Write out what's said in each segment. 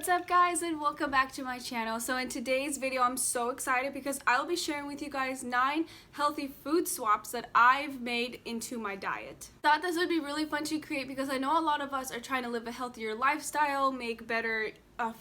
What's up guys, and welcome back to my channel. So in today's video I'm so excited because I'll be sharing with you guys 9 healthy food swaps that I've made into my diet. Thought this would be really fun to create because I know a lot of us are trying to live a healthier lifestyle, make better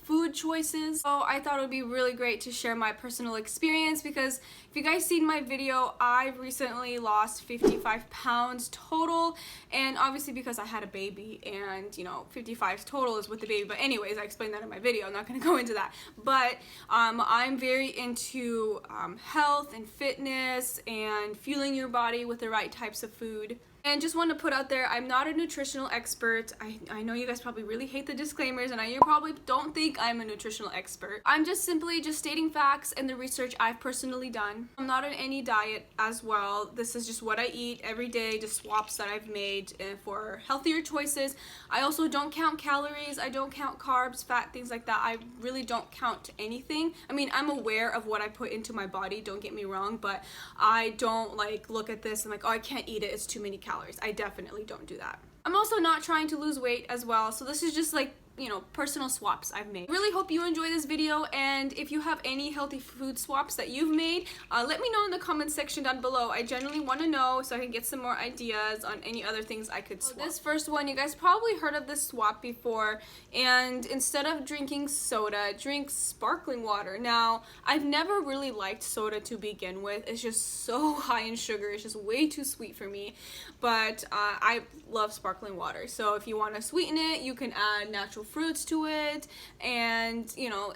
food choices. So I thought it would be really great to share my personal experience because if you guys seen my video, I've recently lost 55 pounds total, and obviously because I had a baby, and you know 55 total is with the baby, but anyways I explained that in my video. I'm not going to go into that, but I'm very into health and fitness and fueling your body with the right types of food. And just want to put out there, I'm not a nutritional expert. I know you guys probably really hate the disclaimers, and you probably don't think I'm a nutritional expert. I'm just simply stating facts and the research I've personally done. I'm not on any diet as well. This is just what I eat every day, just swaps that I've made for healthier choices. I also don't count calories. I don't count carbs, fat, things like that. I really don't count anything. I mean, I'm aware of what I put into my body, don't get me wrong, but I don't like look at this and like, oh, I can't eat it, it's too many calories. I definitely don't do that. I'm also not trying to lose weight as well, so this is just like, you know, personal swaps I've made. Really hope you enjoy this video, and if you have any healthy food swaps that you've made, let me know in the comments section down below. I generally want to know so I can get some more ideas on any other things I could swap. This first one, you guys probably heard of this swap before, and instead of drinking soda, drink sparkling water. Now, I've never really liked soda to begin with. It's just so high in sugar. It's just way too sweet for me, but I love sparkling water. So if you want to sweeten it, you can add natural fruits to it, and you know,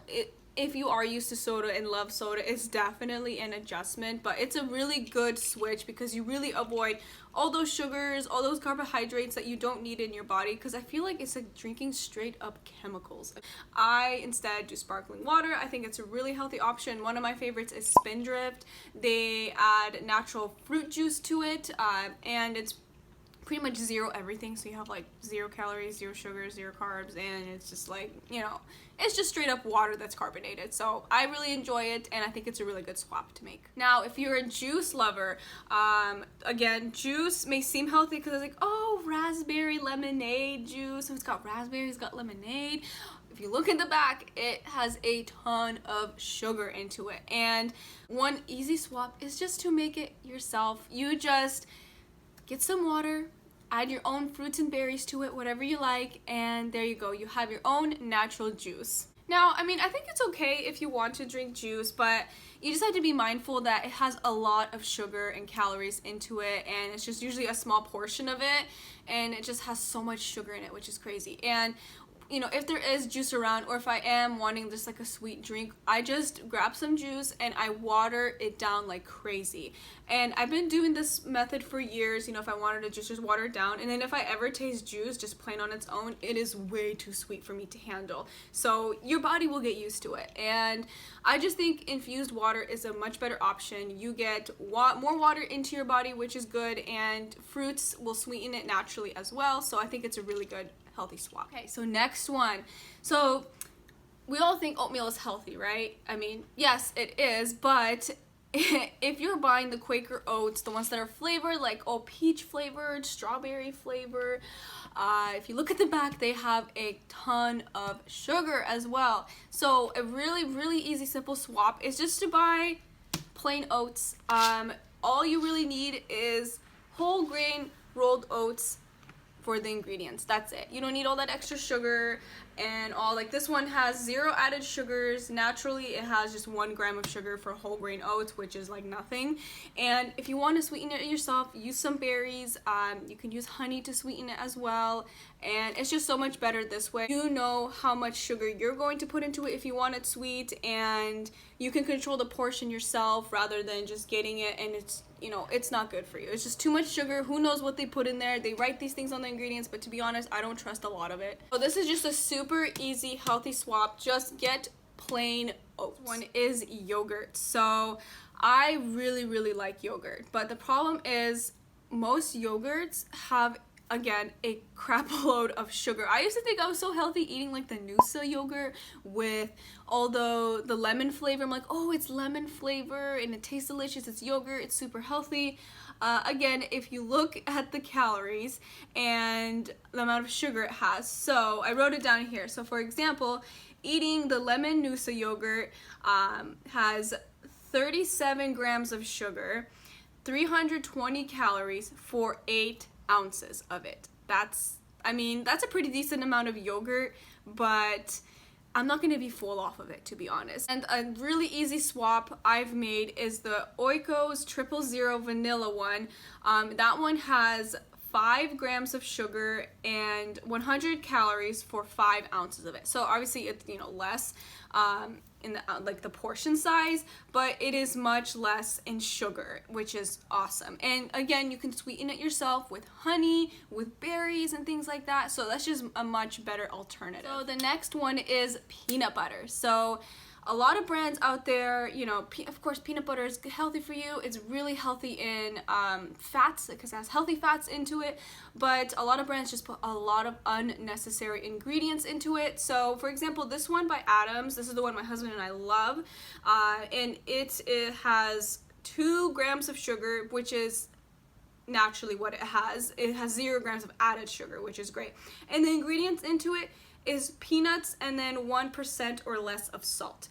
if you are used to soda and love soda, it's definitely an adjustment, but it's a really good switch because you really avoid all those sugars, all those carbohydrates that you don't need in your body, because I feel like it's like drinking straight up chemicals. I instead do sparkling water. I think it's a really healthy option. One of my favorites is Spindrift. They add natural fruit juice to it, and it's pretty much zero everything, so you have like 0 calories, 0 sugar, 0 carbs, and it's just like, you know, it's just straight up water that's carbonated. So I really enjoy it, and I think it's a really good swap to make. Now, if you're a juice lover, again, juice may seem healthy because it's like, oh, raspberry lemonade juice, so it's got raspberries, it's got lemonade. If you look in the back, it has a ton of sugar into it, and one easy swap is just to make it yourself. You just get some water, add your own fruits and berries to it, whatever you like, and there you go. You have your own natural juice. Now, I mean, I think it's okay if you want to drink juice, but you just have to be mindful that it has a lot of sugar and calories into it, and it's just usually a small portion of it, and it just has so much sugar in it, which is crazy. And you know, if there is juice around, or if I am wanting just like a sweet drink, I just grab some juice and I water it down like crazy. And I've been doing this method for years, you know, if I wanted to just water it down. And then if I ever taste juice just plain on its own, it is way too sweet for me to handle. So your body will get used to it. And I just think infused water is a much better option. You get more water into your body, which is good, and fruits will sweeten it naturally as well. So I think it's a really good healthy swap. Okay, so next one. So we all think oatmeal is healthy, right? I mean, yes, it is, but if you're buying the Quaker oats, the ones that are flavored, like peach flavored, strawberry flavor, if you look at the back, they have a ton of sugar as well. So a really, really easy, simple swap is just to buy plain oats. All you really need is whole grain rolled oats for the ingredients. That's it. You don't need all that extra sugar and all. Like this one has 0 added sugars. Naturally it has just 1 gram of sugar for whole grain oats, which is like nothing. And if you want to sweeten it yourself, use some berries. You can use honey to sweeten it as well, and it's just so much better this way. You know how much sugar you're going to put into it if you want it sweet, and you can control the portion yourself rather than just getting it and it's, you know, it's not good for you. It's just too much sugar. Who knows what they put in there? They write these things on the ingredients, but to be honest, I don't trust a lot of it. So this is just a super easy healthy swap. Just get plain oats. One is yogurt. So I really, really like yogurt, but the problem is most yogurts have, again, a crap load of sugar. I used to think I was so healthy eating like the Noosa yogurt with all the lemon flavor. I'm like, oh, it's lemon flavor and it tastes delicious. It's yogurt. It's super healthy. Again, if you look at the calories and the amount of sugar it has, so I wrote it down here. So for example, eating the lemon Noosa yogurt has 37 grams of sugar, 320 calories for 8 ounces of it. That's a pretty decent amount of yogurt, but I'm not going to be full off of it, to be honest. And a really easy swap I've made is the Oikos 000 vanilla one. That one has 5 grams of sugar and 100 calories for 5 ounces of it. So obviously it's, you know, less in the like the portion size, but it is much less in sugar, which is awesome. And again, you can sweeten it yourself with honey, with berries and things like that. So that's just a much better alternative. So the next one is peanut butter. So a lot of brands out there, you know, of course peanut butter is healthy for you. It's really healthy in fats because it has healthy fats into it, but a lot of brands just put a lot of unnecessary ingredients into it. So for example, this one by Adams, this is the one my husband and I love, and it has 2 grams of sugar, which is naturally what it has. It has 0 grams of added sugar, which is great. And the ingredients into it is peanuts and then 1% or less of salt.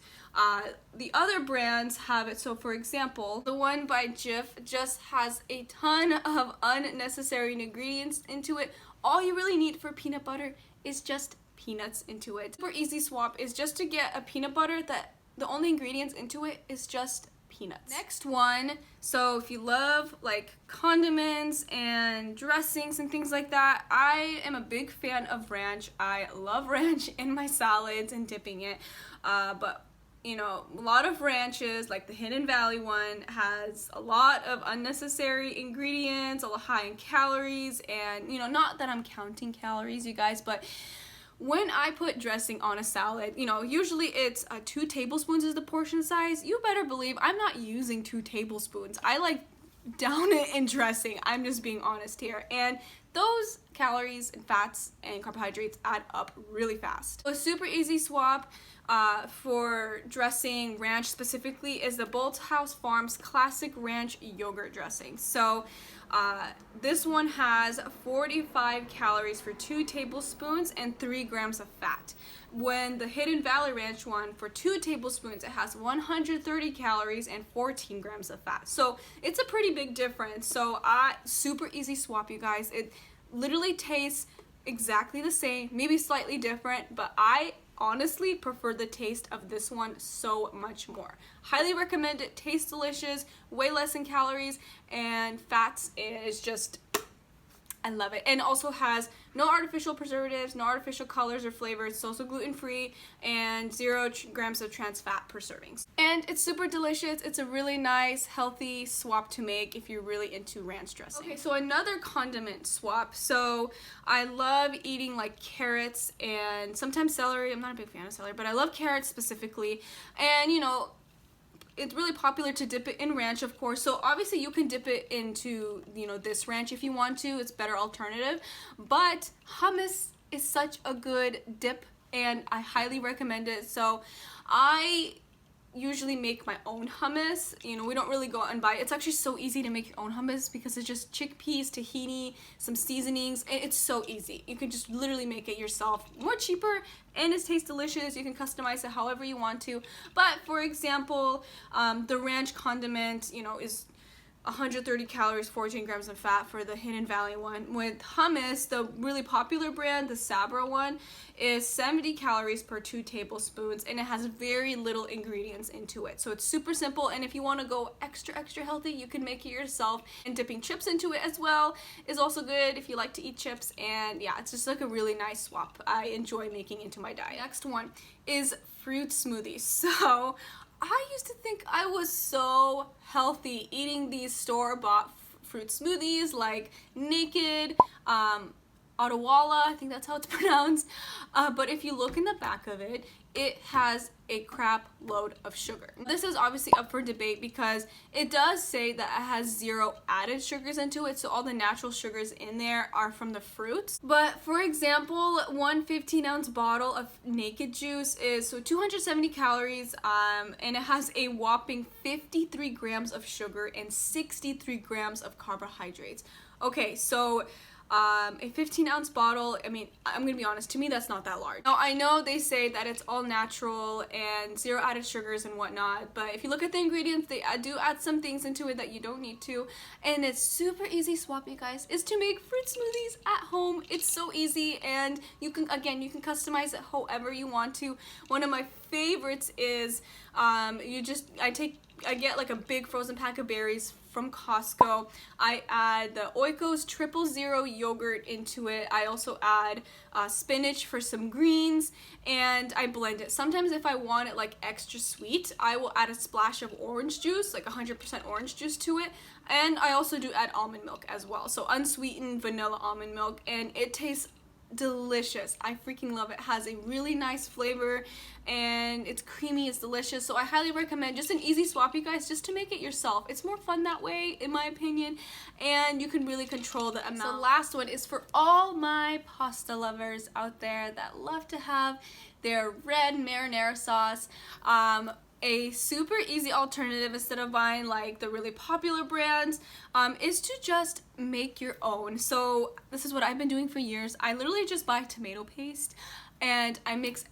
The other brands have it. So for example, the one by Jif just has a ton of unnecessary ingredients into it. All you really need for peanut butter is just peanuts into it. Super easy swap is just to get a peanut butter that the only ingredients into it is just peanuts. Next one, so if you love like condiments and dressings and things like that, I am a big fan of ranch. I love ranch in my salads and dipping it, but you know, a lot of ranches, like the Hidden Valley one, has a lot of unnecessary ingredients, a lot high in calories, and you know, not that I'm counting calories, you guys, but when I put dressing on a salad, you know, usually it's 2 tablespoons is the portion size. You better believe I'm not using 2 tablespoons. I like down it in dressing. I'm just being honest here. And those calories and fats and carbohydrates add up really fast. A super easy swap for dressing, ranch specifically, is the Bolthouse Farms Classic Ranch Yogurt Dressing. So this one has 45 calories for 2 tablespoons and 3 grams of fat. When the Hidden Valley Ranch one, for 2 tablespoons, it has 130 calories and 14 grams of fat. So it's a pretty big difference. So super easy swap, you guys. It literally tastes exactly the same, maybe slightly different, but I honestly prefer the taste of this one so much more. Highly recommend it. Tastes delicious, way less in calories, and fats is just, I love it. And also has no artificial preservatives, no artificial colors or flavors. It's also gluten-free and 0 grams of trans fat per servings. And it's super delicious. It's a really nice, healthy swap to make if you're really into ranch dressing. Okay, so another condiment swap. So I love eating like carrots and sometimes celery. I'm not a big fan of celery, but I love carrots specifically. And you know, it's really popular to dip it in ranch, of course. So obviously you can dip it into, you know, this ranch if you want to. It's a better alternative. But hummus is such a good dip and I highly recommend it. So I usually make my own hummus. You know, we don't really go out and buy it. It's actually so easy to make your own hummus because it's just chickpeas, tahini, some seasonings, and it's so easy. You can just literally make it yourself. More cheaper, and it tastes delicious. You can customize it however you want to. But for example, the ranch condiment, you know, is 130 calories, 14 grams of fat for the Hidden Valley one. With hummus, the really popular brand, the Sabra one, is 70 calories per 2 tablespoons, and it has very little ingredients into it. So it's super simple, and if you want to go extra healthy, you can make it yourself. And dipping chips into it as well is also good if you like to eat chips, and yeah, it's just like a really nice swap. I enjoy making into my diet. Next one is fruit smoothies. So I used to think I was so healthy eating these store-bought fruit smoothies like Naked, Adawala, I think that's how it's pronounced. But if you look in the back of it, it has a crap load of sugar. This is obviously up for debate because it does say that it has 0 added sugars into it, so all the natural sugars in there are from the fruits. But for example, one 15-ounce bottle of Naked juice is 270 calories, and it has a whopping 53 grams of sugar and 63 grams of carbohydrates. Okay, so a 15-ounce bottle. I mean, I'm gonna be honest, to me that's not that large. Now I know they say that it's all natural and 0 added sugars and whatnot, but if you look at the ingredients, they do add some things into it that you don't need to. And it's super easy swap, you guys, is to make fruit smoothies at home. It's so easy, and you can customize it however you want to. One of my favorites is I get like a big frozen pack of berries from Costco. I add the Oikos 000 yogurt into it. I also add spinach for some greens, and I blend it. Sometimes if I want it like extra sweet, I will add a splash of orange juice, like 100% orange juice to it. And I also do add almond milk as well. So unsweetened vanilla almond milk, and it tastes delicious. I freaking love it. It has a really nice flavor and it's creamy, it's delicious. So I highly recommend just an easy swap, you guys, just to make it yourself. It's more fun that way, in my opinion, and you can really control the amount. So the last one is for all my pasta lovers out there that love to have their red marinara sauce. A super easy alternative, instead of buying like the really popular brands, is to just make your own. So this is what I've been doing for years. I literally just buy tomato paste and I mix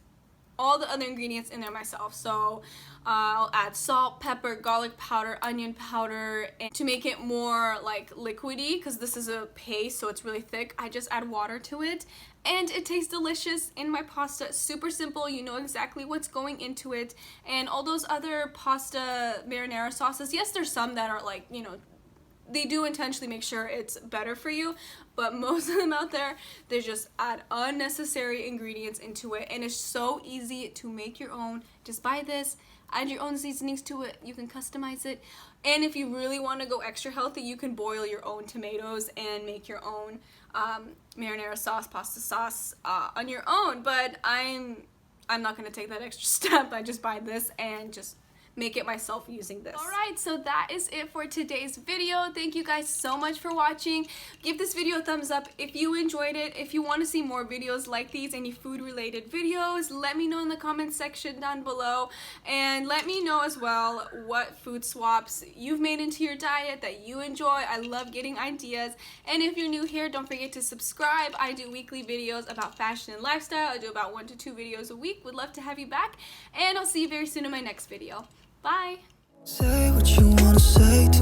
all the other ingredients in there myself. So I'll add salt, pepper, garlic powder, onion powder, and to make it more like liquidy, because this is a paste so it's really thick, I just add water to it, and it tastes delicious in my pasta. Super simple, you know exactly what's going into it. And all those other pasta marinara sauces, yes, there's some that are like, you know, they do intentionally make sure it's better for you, but most of them out there, they just add unnecessary ingredients into it, and it's so easy to make your own. Just buy this, add your own seasonings to it, you can customize it, and if you really want to go extra healthy, you can boil your own tomatoes and make your own marinara sauce, pasta sauce on your own. But I'm not going to take that extra step. I just buy this and just make it myself using this. Alright, so that is it for today's video. Thank you guys so much for watching. Give this video a thumbs up if you enjoyed it. If you want to see more videos like these, any food related videos, let me know in the comment section down below, and let me know as well what food swaps you've made into your diet that you enjoy. I love getting ideas. And if you're new here, don't forget to subscribe. I do weekly videos about fashion and lifestyle. I do about 1 to 2 videos a week. Would love to have you back, and I'll see you very soon in my next video. Bye. Say what you wanna say to